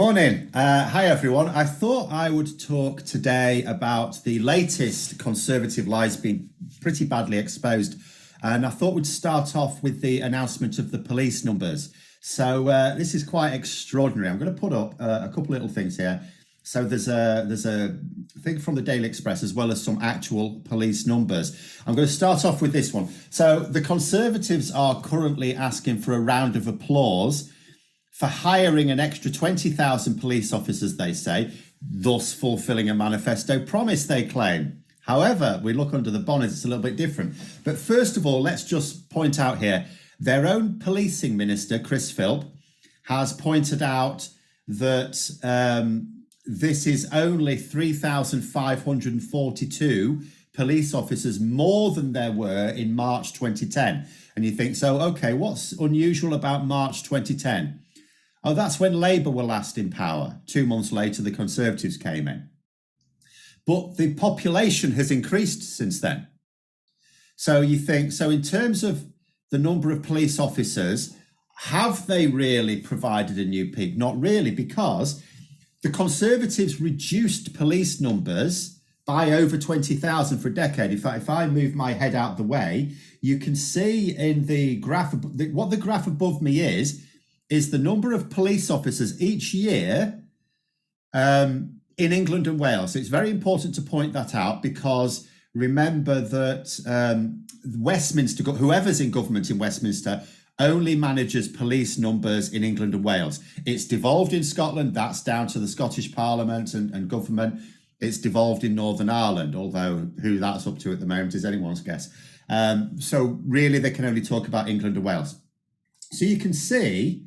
Morning. Hi, everyone. I thought I would talk today about the latest Conservative lies being pretty badly exposed. And I thought we'd start off with the announcement of the police numbers. So this is quite extraordinary. I'm going to put up a couple little things here. So there's a thing from the Daily Express as well as some actual police numbers. I'm going to start off with this one. So the Conservatives are currently asking for a round of applause for hiring an extra 20,000 police officers, they say, thus fulfilling a manifesto promise, they claim. However, we look under the bonnet, it's a little bit different. But first of all, let's just point out here, their own policing minister, Chris Philp, has pointed out that this is only 3,542 police officers more than there were in March 2010. And you think, so, okay, what's unusual about March 2010? Oh, that's when Labour were last in power. 2 months later, the Conservatives came in. But the population has increased since then. So you think, so in terms of the number of police officers, have they really provided a new peak? Not really, because the Conservatives reduced police numbers by over 20,000 for a decade. In fact, if I move my head out the way, you can see in the graph, what the graph above me is the number of police officers each year in England and Wales. It's very important to point that out because remember that Westminster, whoever's in government in Westminster, only manages police numbers in England and Wales. It's devolved in Scotland, that's down to the Scottish Parliament and government. It's devolved in Northern Ireland, although who that's up to at the moment is anyone's guess. So really they can only talk about England and Wales. So you can see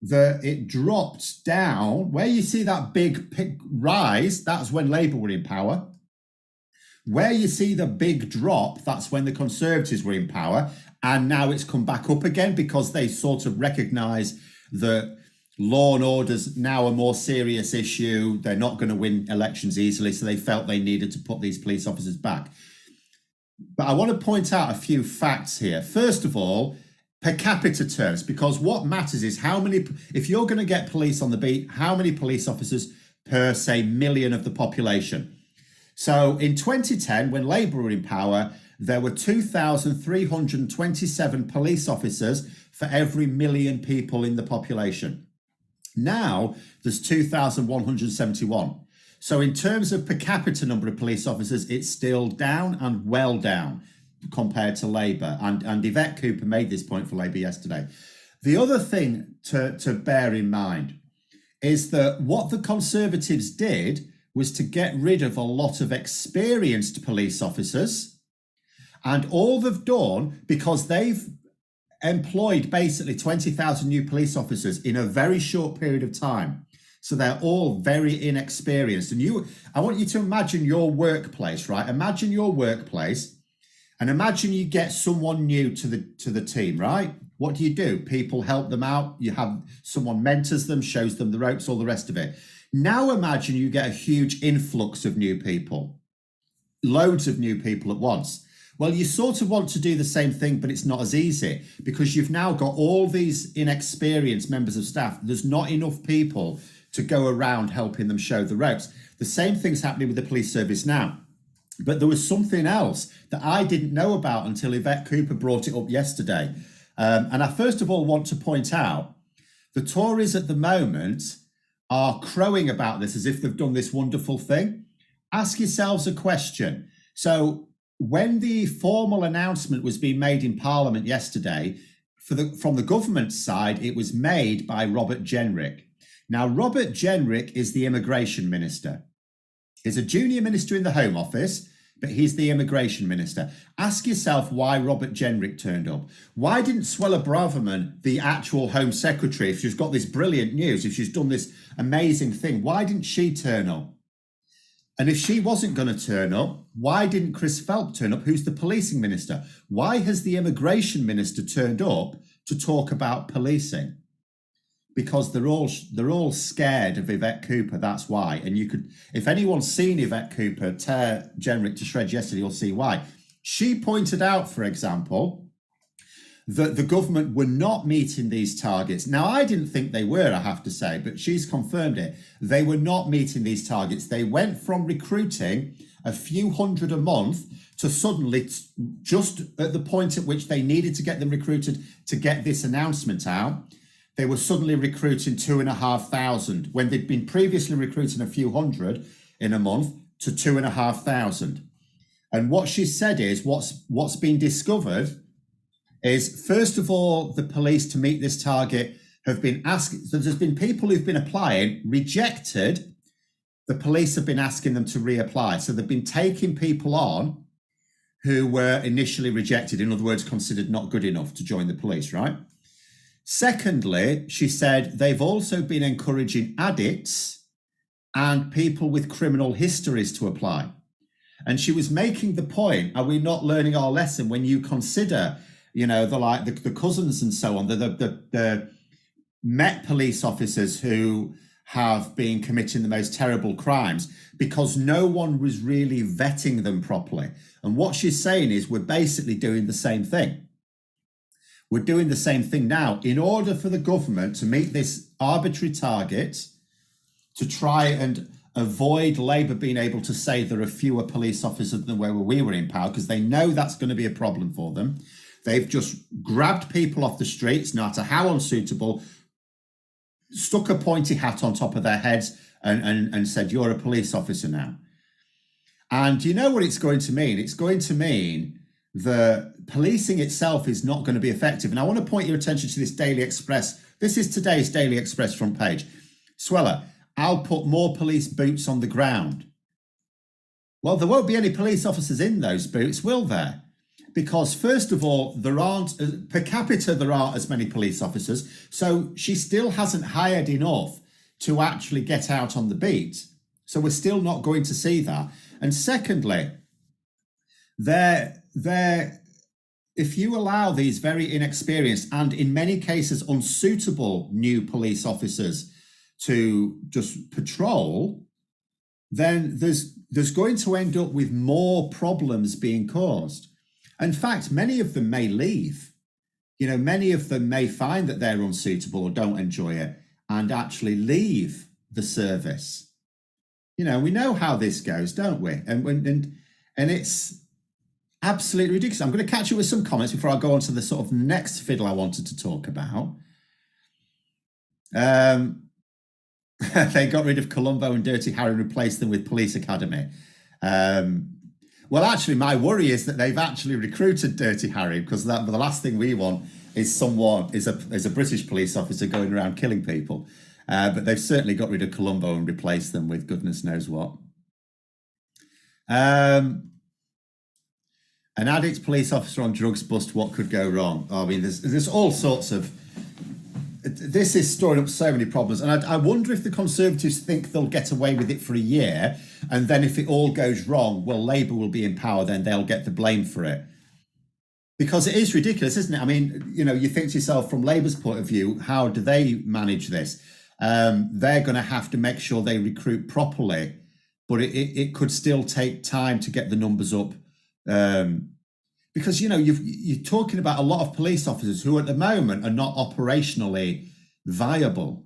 that it dropped down. Where you see that big rise, that's when Labour were in power. Where you see the big drop, that's when the Conservatives were in power. And now it's come back up again because they sort of recognise that law and order's now a more serious issue. They're not going to win elections easily, so they felt they needed to put these police officers back. But I want to point out a few facts here. First of all, per capita terms, because what matters is how many, if you're going to get police on the beat, how many police officers per, say, million of the population. So in 2010, when Labour were in power, there were 2,327 police officers for every million people in the population. Now there's 2,171. So in terms of per capita number of police officers, it's still down and well down compared to Labour. And Yvette Cooper made this point for Labour yesterday. The other thing to bear in mind is that what the Conservatives did was to get rid of a lot of experienced police officers. And all they've done, because they've employed basically 20,000 new police officers in a very short period of time. So they're all very inexperienced. And I want you to imagine your workplace, right? Imagine your workplace. And imagine you get someone new to the team, right? What do? People help them out. You have someone mentors them, shows them the ropes, all the rest of it. Now imagine you get a huge influx of new people, loads of new people at once. Well, you sort of want to do the same thing, but it's not as easy because you've now got all these inexperienced members of staff. There's not enough people to go around helping them show the ropes. The same thing's happening with the police service now. But there was something else that I didn't know about until Yvette Cooper brought it up yesterday. And I first of all want to point out the Tories at the moment are crowing about this as if they've done this wonderful thing. Ask yourselves a question. So when the formal announcement was being made in Parliament yesterday, from the government side, it was made by Robert Jenrick. Now, Robert Jenrick is the immigration minister. He's a junior minister in the Home Office, but he's the immigration minister. Ask yourself why Robert Jenrick turned up. Why didn't Suella Braverman, the actual Home Secretary, if she's got this brilliant news, if she's done this amazing thing, why didn't she turn up? And if she wasn't going to turn up, why didn't Chris Philp turn up, who's the policing minister? Why has the immigration minister turned up to talk about policing? Because they're all scared of Yvette Cooper, that's why. And you could, if anyone's seen Yvette Cooper tear Jenrick to shreds yesterday, you'll see why. She pointed out, for example, that the government were not meeting these targets. Now, I didn't think they were, I have to say, but she's confirmed it. They were not meeting these targets. They went from recruiting a few hundred a month to suddenly, just at the point at which they needed to get them recruited to get this announcement out, they were suddenly recruiting 2,500 when they'd been previously recruiting a few hundred in a month to 2,500. And what she said is what's been discovered is, first of all, the police, to meet this target, have been asked. So there's been people who've been applying, rejected. The police have been asking them to reapply. So they've been taking people on who were initially rejected, in other words, considered not good enough to join the police, right? Secondly, she said they've also been encouraging addicts and people with criminal histories to apply. And she was making the point, are we not learning our lesson when you consider, you know, the cousins and so on, the Met police officers who have been committing the most terrible crimes because no one was really vetting them properly. And what she's saying is we're basically doing the same thing. We're doing the same thing now. In order for the government to meet this arbitrary target, to try and avoid Labour being able to say there are fewer police officers than where we were in power, because they know that's going to be a problem for them. They've just grabbed people off the streets, no matter how unsuitable, stuck a pointy hat on top of their heads and said, you're a police officer now. And you know what it's going to mean? It's going to mean the policing itself is not going to be effective. And I want to point your attention to this Daily Express. This is today's Daily Express front page. Sweller, I'll put more police boots on the ground. Well, there won't be any police officers in those boots, will there? Because first of all, there aren't, per capita, there aren't as many police officers. So she still hasn't hired enough to actually get out on the beat. So we're still not going to see that. And secondly, if you allow these very inexperienced and in many cases unsuitable new police officers to just patrol, then there's going to end up with more problems being caused. In fact, many of them may leave. You know, many of them may find that they're unsuitable or don't enjoy it and actually leave the service. You know, we know how this goes, don't we? And it's absolutely ridiculous. I'm going to catch you with some comments before I go on to the sort of next fiddle I wanted to talk about. They got rid of Columbo and Dirty Harry and replaced them with Police Academy. Well, actually, my worry is that they've actually recruited Dirty Harry, because the last thing we want is a British police officer going around killing people. But they've certainly got rid of Columbo and replaced them with goodness knows what. An addict police officer on drugs bust, what could go wrong? I mean, there's all sorts of... This is storing up so many problems. And I wonder if the Conservatives think they'll get away with it for a year. And then if it all goes wrong, well, Labour will be in power, then they'll get the blame for it. Because it is ridiculous, isn't it? I mean, you know, you think to yourself, from Labour's point of view, how do they manage this? They're going to have to make sure they recruit properly. But it could still take time to get the numbers up. Because, you know, you're talking about a lot of police officers who at the moment are not operationally viable,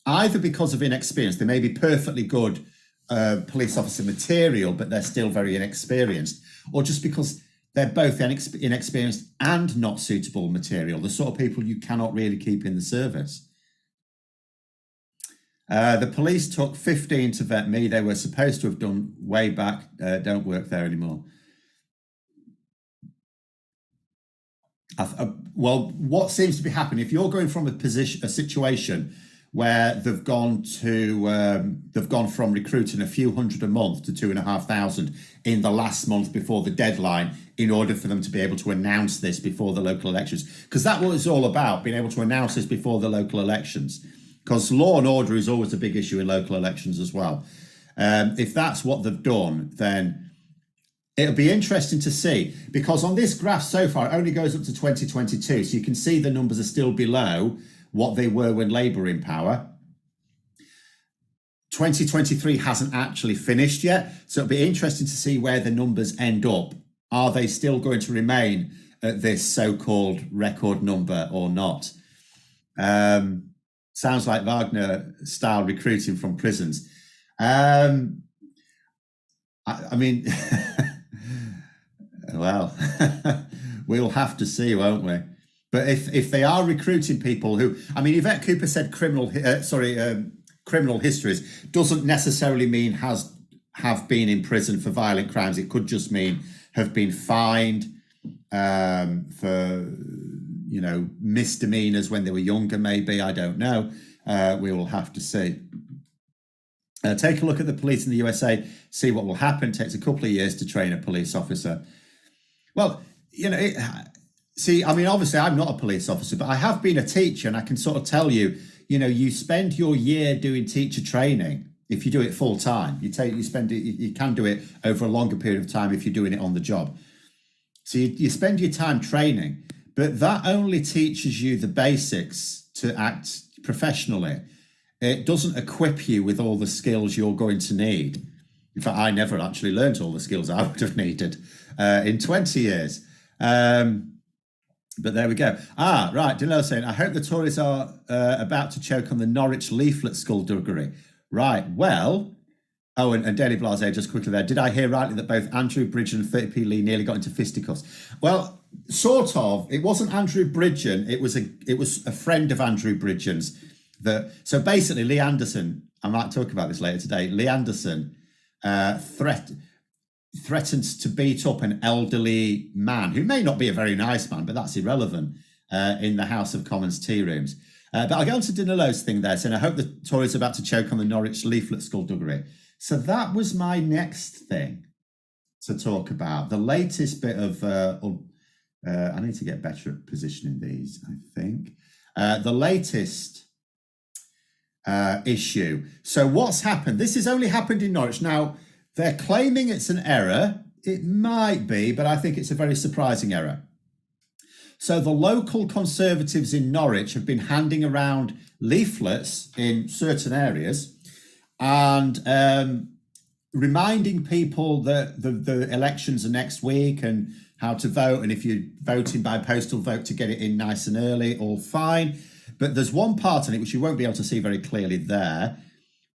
either because of inexperience. They may be perfectly good police officer material, but they're still very inexperienced, or just because they're both inexperienced and not suitable material, the sort of people you cannot really keep in the service. The police took 15 to vet me. They were supposed to have done way back. Don't work there anymore. Well, what seems to be happening, if you're going from a situation where they've gone from recruiting a few hundred a month to 2,500 in the last month before the deadline, in order for them to be able to announce this before the local elections, because that's what it's all about, being able to announce this before the local elections, because law and order is always a big issue in local elections as well. If that's what they've done, then it'll be interesting to see, because on this graph so far, it only goes up to 2022. So you can see the numbers are still below what they were when Labour were in power. 2023 hasn't actually finished yet. So it'll be interesting to see where the numbers end up. Are they still going to remain at this so-called record number or not. Sounds like Wagner-style recruiting from prisons. I mean, well, we'll have to see, won't we? But if they are recruiting people who, I mean, Yvette Cooper said criminal histories doesn't necessarily mean have been in prison for violent crimes. It could just mean have been fined for, you know, misdemeanors when they were younger, maybe, I don't know. We will have to see. Take a look at the police in the USA, see what will happen. It takes a couple of years to train a police officer. Well, you know, see, I mean, obviously I'm not a police officer, but I have been a teacher, and I can sort of tell you, you know, you spend your year doing teacher training. If you do it full time, you can do it over a longer period of time if you're doing it on the job. So you spend your time training, but that only teaches you the basics to act professionally. It doesn't equip you with all the skills you're going to need. In fact, I never actually learned all the skills I would have needed in 20 years. But there we go. Right. Danilo saying, I hope the Tories are about to choke on the Norwich leaflet skullduggery. Right. Well, and Daily Blase, just quickly there. Did I hear rightly that both Andrew Bridgen and 30p Lee nearly got into fisticuffs? Well, sort of. It wasn't Andrew Bridgen. It was a friend of Andrew Bridgen's. So basically, Lee Anderson, I might talk about this later today. Lee Anderson threatens to beat up an elderly man who may not be a very nice man, but that's irrelevant, in the House of Commons tea rooms. But I'll go on to Danilo's thing there, saying, I hope the Tories are about to choke on the Norwich leaflet skullduggery. So that was my next thing to talk about. The latest bit of, I need to get better at positioning these, I think. The latest issue. So what's happened? This has only happened in Norwich. Now, they're claiming it's an error. It might be, but I think it's a very surprising error. So the local Conservatives in Norwich have been handing around leaflets in certain areas and reminding people that the elections are next week and how to vote. And if you're voting by postal vote, to get it in nice and early, all fine. But there's one part in it which you won't be able to see very clearly there.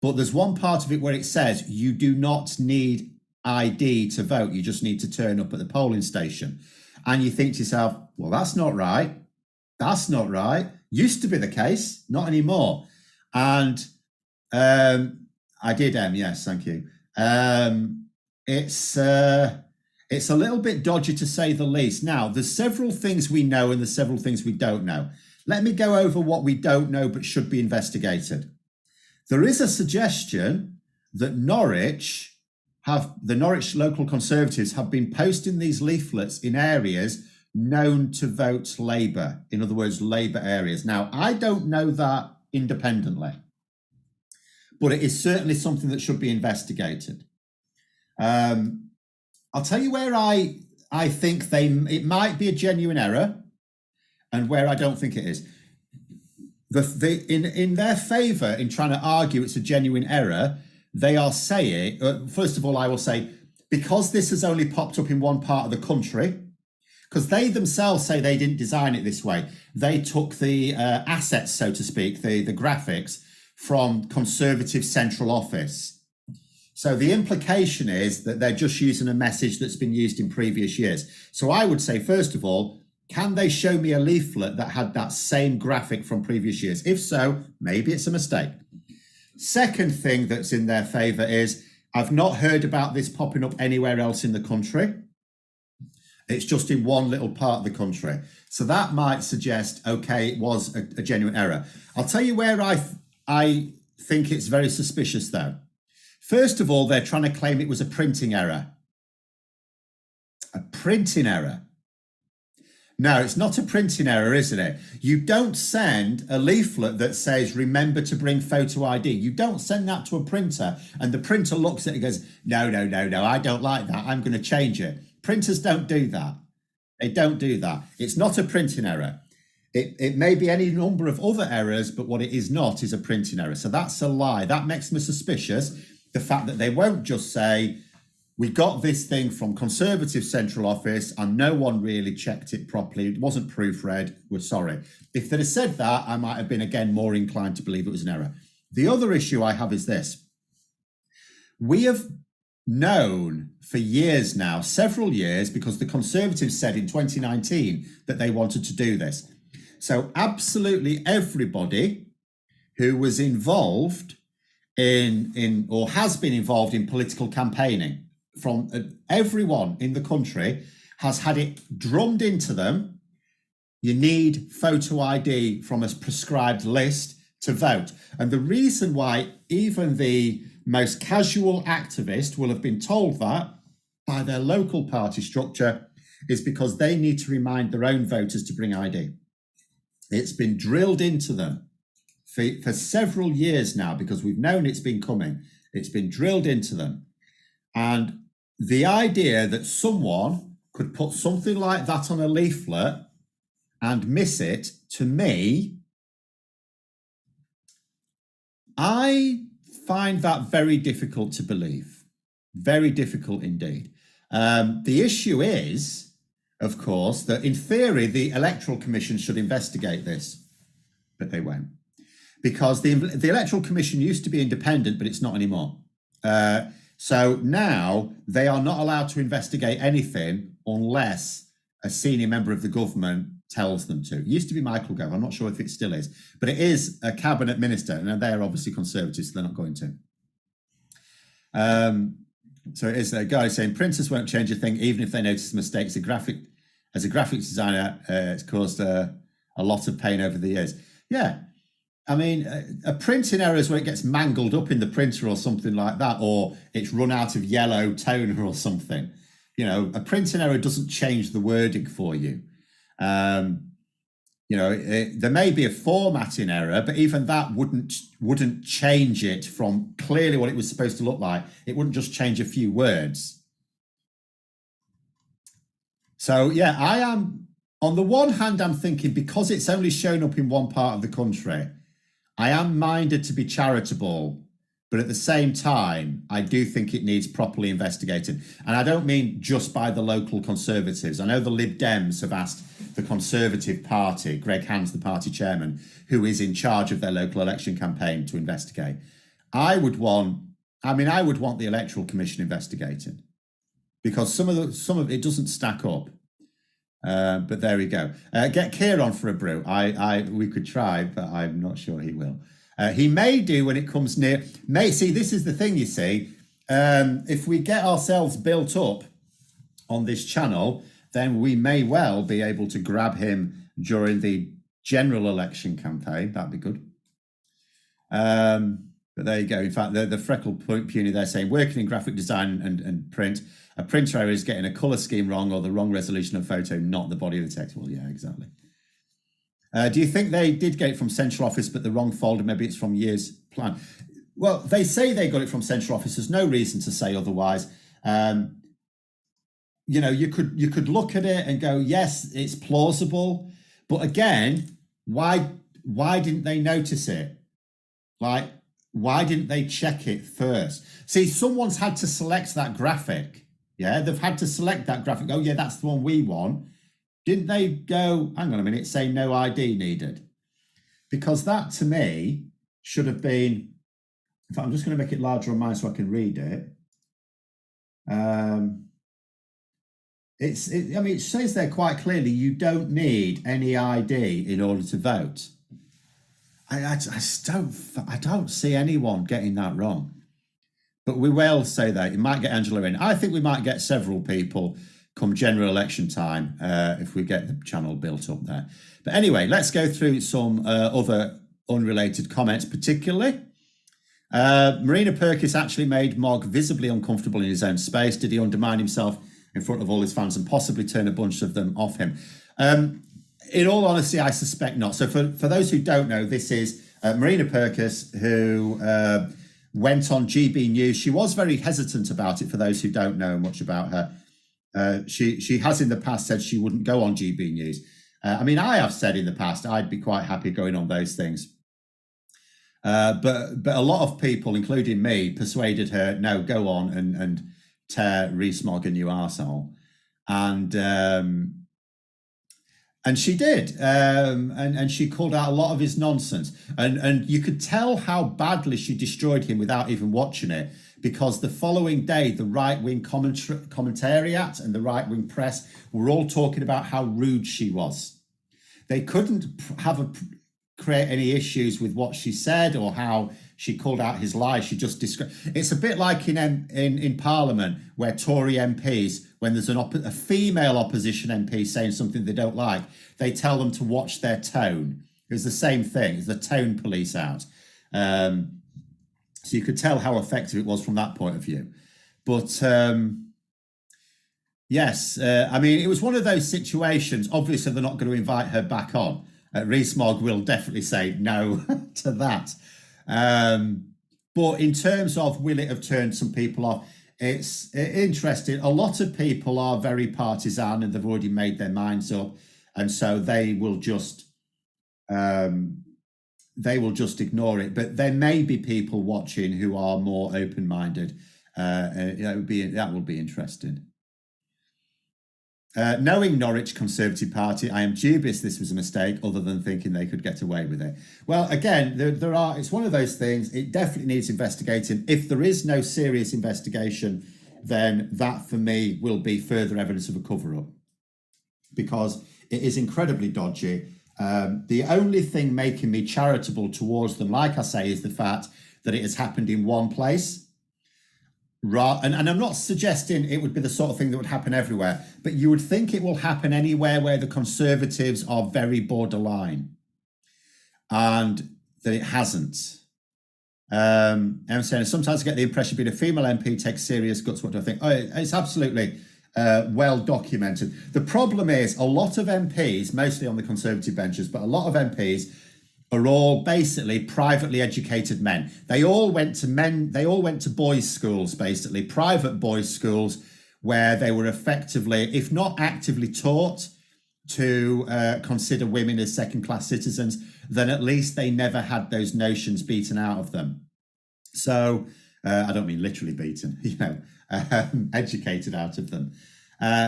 But there's one part of it where it says you do not need ID to vote. You just need to turn up at the polling station. And you think to yourself, well, that's not right. That's not right. Used to be the case, not anymore. And I did, yes, thank you. It's a little bit dodgy to say the least. Now, there's several things we know and there's several things we don't know. Let me go over what we don't know but should be investigated. There is a suggestion that the Norwich local Conservatives have been posting these leaflets in areas known to vote Labour, in other words, Labour areas. Now, I don't know that independently, but it is certainly something that should be investigated. I'll tell you where I think it might be a genuine error and where I don't think it is. In their favour, in trying to argue it's a genuine error, they are saying, first of all, I will say, because this has only popped up in one part of the country, because they themselves say they didn't design it this way. They took the assets, so to speak, the graphics from Conservative Central Office. So the implication is that they're just using a message that's been used in previous years. So I would say, first of all, can they show me a leaflet that had that same graphic from previous years? If so, maybe it's a mistake. Second thing that's in their favour is I've not heard about this popping up anywhere else in the country. It's just in one little part of the country. So that might suggest, okay, it was a genuine error. I'll tell you where I think it's very suspicious, though. First of all, they're trying to claim it was a printing error. A printing error. No, it's not a printing error, isn't it? You don't send a leaflet that says, remember to bring photo ID. You don't send that to a printer and the printer looks at it and goes, no, I don't like that. I'm going to change it. Printers don't do that. They don't do that. It's not a printing error. It may be any number of other errors, but what it is not is a printing error. So that's a lie. That makes me suspicious. The fact that they won't just say, we got this thing from Conservative Central Office and no one really checked it properly. It wasn't proofread. We're sorry. If they'd have said that, I might have been again more inclined to believe it was an error. The other issue I have is this. We have known for years now, several years, because the Conservatives said in 2019 that they wanted to do this. So absolutely everybody who was involved in or has been involved in political campaigning, from everyone in the country, has had it drummed into them. You need photo ID from a prescribed list to vote. And the reason why even the most casual activist will have been told that by their local party structure is because they need to remind their own voters to bring ID. It's been drilled into them for several years now, because we've known it's been coming. It's been drilled into them. And the idea that someone could put something like that on a leaflet and miss it, to me, I find that very difficult to believe. Very difficult indeed. The issue is, of course, that in theory, the Electoral Commission should investigate this, but they won't. Because the Electoral Commission used to be independent, but it's not anymore. So now they are not allowed to investigate anything unless a senior member of the government tells them to. It used to be Michael Gove. I'm not sure if it still is, but it is a cabinet minister, and they're obviously Conservatives, so they're not going to. So it is a guy saying printers won't change a thing, even if they notice mistakes. As a graphic designer, it's caused a lot of pain over the years. Yeah. I mean, a printing error is where it gets mangled up in the printer or something like that, or it's run out of yellow toner or something. You know, a printing error doesn't change the wording for you. There may be a formatting error, but even that wouldn't change it from clearly what it was supposed to look like. It wouldn't just change a few words. So, yeah, I am, on the one hand, I'm thinking because it's only shown up in one part of the country, I am minded to be charitable, but at the same time, I do think it needs properly investigated. And I don't mean just by the local Conservatives. I know the Lib Dems have asked the Conservative Party, Greg Hands, the party chairman, who is in charge of their local election campaign, to investigate. I would want the Electoral Commission investigating, because some of it doesn't stack up. But there we go. Get Keir on for a brew. We could try, but I'm not sure he will. He may do when it comes near. See, this is the thing, you see. If we get ourselves built up on this channel, then we may well be able to grab him during the general election campaign. That'd be good. But there you go. In fact, the freckled puny there saying, working in graphic design and print, a printer error is getting a colour scheme wrong or the wrong resolution of photo, not the body of the text. Well, yeah, exactly. Do you think they did get it from central office, but the wrong folder? Maybe it's from year's plan. Well, they say they got it from central office. There's no reason to say otherwise. You could look at it and go, yes, it's plausible. But again, why didn't they notice it? Like, why didn't they check it first? See, someone's had to select that graphic. Yeah, they've had to select that graphic. Oh, yeah, that's the one we want. Didn't they go, hang on a minute, say no ID needed? Because that, to me, should have been, in fact, I'm just going to make it larger on mine so I can read it. It says there quite clearly, you don't need any ID in order to vote. I don't see anyone getting that wrong. But we will say that. It might get Angela in. I think we might get several people come general election time if we get the channel built up there. But anyway, let's go through some other unrelated comments, particularly. Marina Perkis actually made Mogg visibly uncomfortable in his own space. Did he undermine himself in front of all his fans and possibly turn a bunch of them off him? In all honesty, I suspect not. So for those who don't know, this is Marina Perkis, who went on GB News. She was very hesitant about it, for those who don't know much about her. She has in the past said she wouldn't go on GB News. I I have said in the past I'd be quite happy going on those things. But a lot of people, including me, persuaded her, no, go on and tear Rees-Mogg a new arsehole. And she did, and she called out a lot of his nonsense, and you could tell how badly she destroyed him without even watching it, because the following day the right-wing commentariat and the right-wing press were all talking about how rude she was. They couldn't create any issues with what she said or how she called out his lies. She just described. It's a bit like in Parliament, where Tory MPs, when there's a female opposition MP saying something they don't like, they tell them to watch their tone. It was the same thing. It's the tone police out. So you could tell how effective it was from that point of view. But yes, I mean, it was one of those situations. Obviously, they're not going to invite her back on. Rees-Mogg will definitely say no to that. But in terms of will it have turned some people off, it's interesting. A lot of people are very partisan and they've already made their minds up. And so they will just ignore it. But there may be people watching who are more open-minded. That will be interesting. Knowing Norwich Conservative Party, I am dubious this was a mistake, other than thinking they could get away with it. Well, again, it's one of those things. It definitely needs investigating. If there is no serious investigation, then that for me will be further evidence of a cover-up, because it is incredibly dodgy. The only thing making me charitable towards them, like I say, is the fact that it has happened in one place. And I'm not suggesting it would be the sort of thing that would happen everywhere, but you would think it will happen anywhere where the Conservatives are very borderline, and that it hasn't. I'm saying sometimes I get the impression being a female MP takes serious guts. What do I think? Oh, it's absolutely well documented. The problem is a lot of MPs, mostly on the Conservative benches, but a lot of MPs are all basically privately educated men. They all went to boys' schools, basically private boys' schools, where they were effectively, if not actively taught to consider women as second-class citizens, then at least they never had those notions beaten out of them. So I don't mean literally beaten, educated out of them.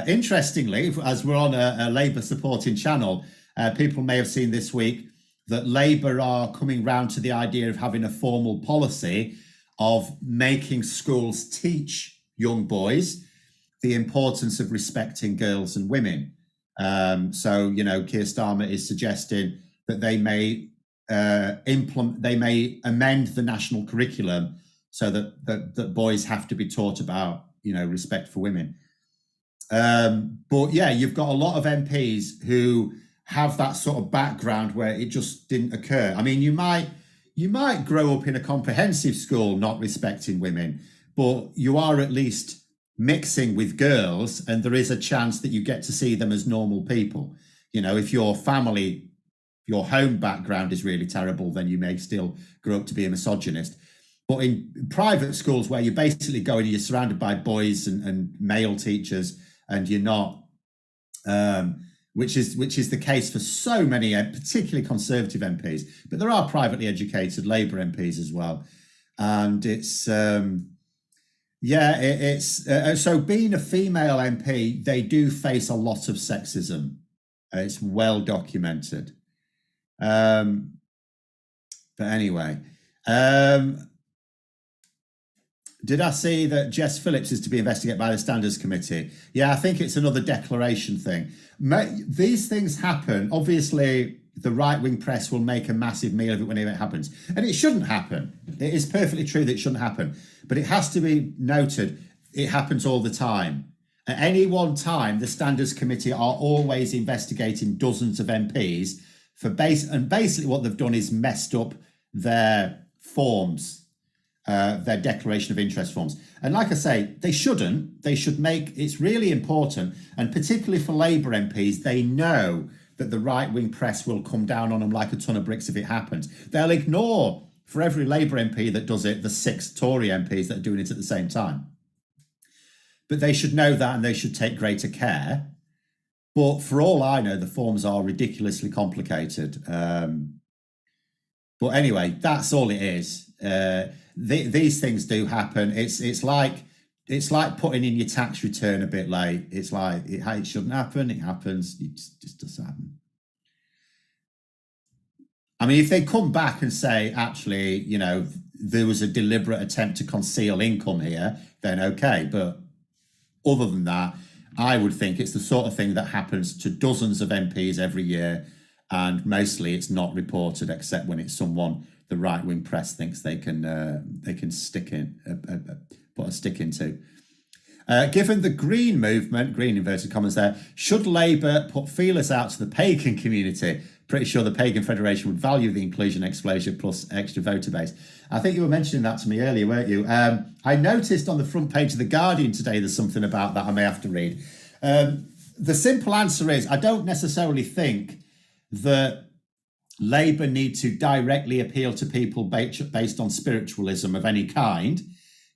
Interestingly, as we're on a Labour supporting channel, people may have seen this week that Labour are coming round to the idea of having a formal policy of making schools teach young boys the importance of respecting girls and women. So, Keir Starmer is suggesting that they may amend the national curriculum so that boys have to be taught about, respect for women. But yeah, you've got a lot of MPs who have that sort of background where it just didn't occur. I mean, you might grow up in a comprehensive school not respecting women, but you are at least mixing with girls, and there is a chance that you get to see them as normal people. If your home background is really terrible, then you may still grow up to be a misogynist. But in private schools where you basically go and you're surrounded by boys and male teachers, and you're not, which is the case for so many, particularly Conservative MPs, but there are privately educated Labour MPs as well. And it's, so being a female MP, they do face a lot of sexism. It's well documented. But anyway, did I see that Jess Phillips is to be investigated by the Standards Committee? Yeah, I think it's another declaration thing. These things happen. Obviously, the right-wing press will make a massive meal of it whenever it happens. And it shouldn't happen. It is perfectly true that it shouldn't happen. But it has to be noted, it happens all the time. At any one time, the Standards Committee are always investigating dozens of MPs and basically what they've done is messed up their forms, their declaration of interest forms. And like I say, they shouldn't. They should it's really important, and particularly for Labour MPs, they know that the right-wing press will come down on them like a ton of bricks if it happens. They'll ignore, for every Labour MP that does it, the 6 Tory MPs that are doing it at the same time. But they should know that, and they should take greater care. But for all I know, the forms are ridiculously complicated. But anyway, that's all it is. These things do happen. It's like it's like putting in your tax return a bit late. It's like it shouldn't happen. It happens. It just does happen. I mean, if they come back and say, actually, there was a deliberate attempt to conceal income here, then okay. But other than that, I would think it's the sort of thing that happens to dozens of MPs every year, and mostly it's not reported except when it's someone the right-wing press thinks they can stick in, put a stick into. Given the Green movement, green inverted commas there, should Labour put feelers out to the pagan community? Pretty sure the Pagan Federation would value the inclusion exposure plus extra voter base. I think you were mentioning that to me earlier, weren't you? I noticed on the front page of The Guardian today there's something about that I may have to read. The simple answer is I don't necessarily think that Labour need to directly appeal to people based on spiritualism of any kind.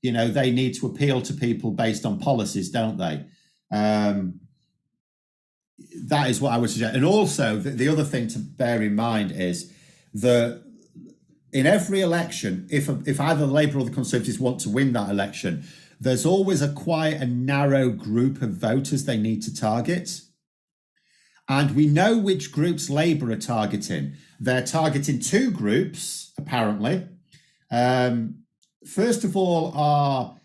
They need to appeal to people based on policies, don't they? That is what I would suggest. And also, the other thing to bear in mind is that in every election, if either the Labour or the Conservatives want to win that election, there's always quite a narrow group of voters they need to target. And we know which groups Labour are targeting. They're targeting two groups, apparently. First of all are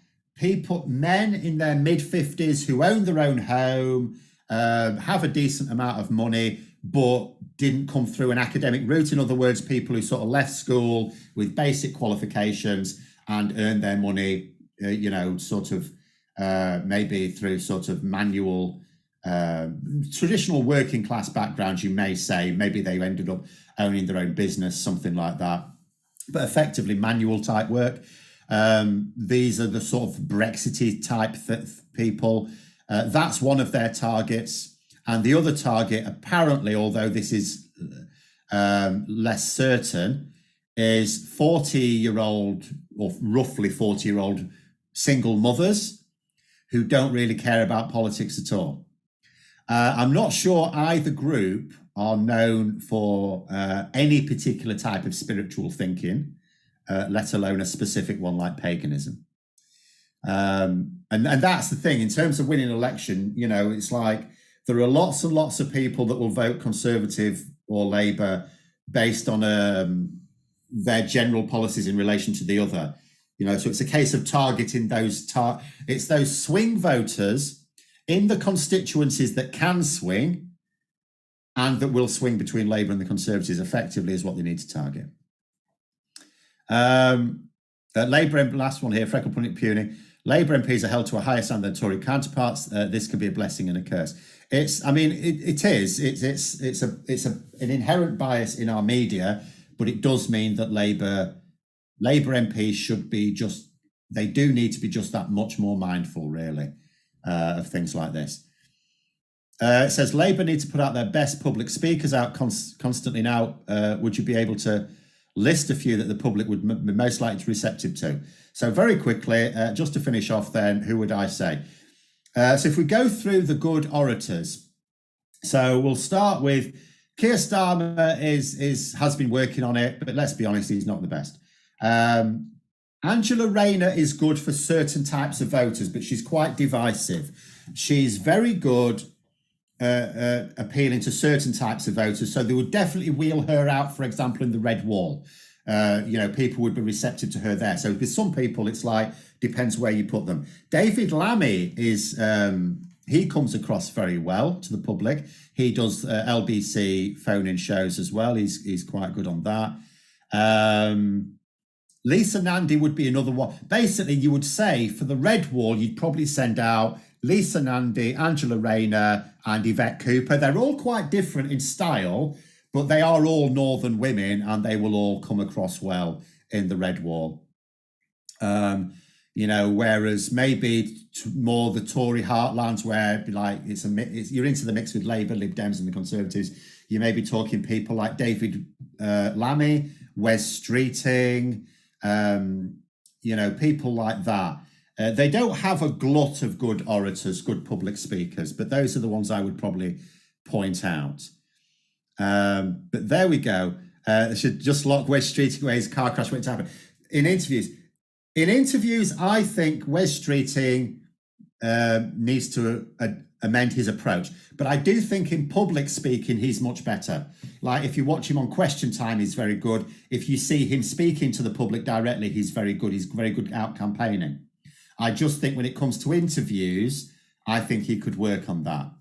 men in their mid-50s who own their own home, have a decent amount of money, but didn't come through an academic route. In other words, people who sort of left school with basic qualifications and earned their money, maybe through sort of manual, traditional working class backgrounds, you may say. Maybe they ended up owning their own business, something like that, but effectively manual type work. These are the sort of Brexity type people. That's one of their targets. And the other target, apparently, although this is less certain, is 40-year-old or roughly 40-year-old single mothers who don't really care about politics at all. I'm not sure either group are known for any particular type of spiritual thinking, let alone a specific one like paganism. And that's the thing. In terms of winning an election, it's like there are lots and lots of people that will vote Conservative or Labour based on their general policies in relation to the other. So it's a case of targeting those. It's those swing voters in the constituencies that can swing and that will swing between Labour and the Conservatives effectively is what they need to target. Labour, last one here, Freckle Punit Puny. Labour MPs are held to a higher standard than Tory counterparts. This can be a blessing and a curse. It's an inherent bias in our media, but it does mean that Labour MPs they do need to be just that much more mindful, really, of things like this. It says Labour need to put out their best public speakers out constantly now. Would you be able to list a few that the public would be most likely to be receptive to? So very quickly, just to finish off then, who would I say? So if we go through the good orators, so we'll start with Keir Starmer has been working on it, but let's be honest, he's not the best. Angela Rayner is good for certain types of voters, but she's quite divisive. She's very good appealing to certain types of voters. So they would definitely wheel her out, for example, in the Red Wall. People would be receptive to her there. So with some people, it's like, depends where you put them. David Lammy he comes across very well to the public. He does LBC phone-in shows as well. He's quite good on that. Lisa Nandy would be another one. Basically, you would say for the Red Wall, you'd probably send out Lisa Nandy, Angela Rayner, and Yvette Cooper. They're all quite different in style, but they are all northern women, and they will all come across well in the Red Wall. Whereas maybe more the Tory heartlands, where like you're into the mix with Labour, Lib Dems, and the Conservatives. You may be talking people like David Lammy, Wes Streeting, people like that. They don't have a glut of good orators, good public speakers, but those are the ones I would probably point out. But there we go. They should just lock Wes Streeting where his car crash went to happen. In interviews, In interviews, I think Wes Streeting needs to amend his approach. But I do think in public speaking, he's much better. Like if you watch him on Question Time, he's very good. If you see him speaking to the public directly, he's very good. He's very good out campaigning. I just think when it comes to interviews, I think he could work on that,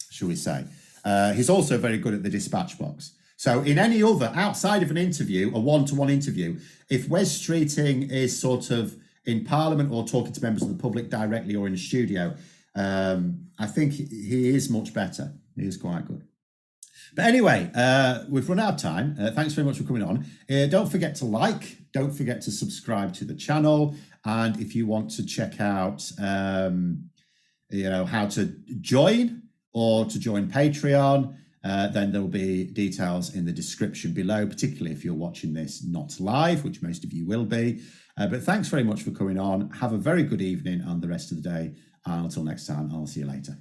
shall we say. He's also very good at the dispatch box. So in any other, outside of an interview, a one-to-one interview, if Wes Streeting is sort of in Parliament or talking to members of the public directly or in a studio, I think he is much better. He is quite good. But anyway, we've run out of time. Thanks very much for coming on. Don't forget to like, don't forget to subscribe to the channel. And if you want to check out, how to join or to join Patreon, then there will be details in the description below, particularly if you're watching this not live, which most of you will be. But thanks very much for coming on. Have a very good evening and the rest of the day. And until next time, I'll see you later.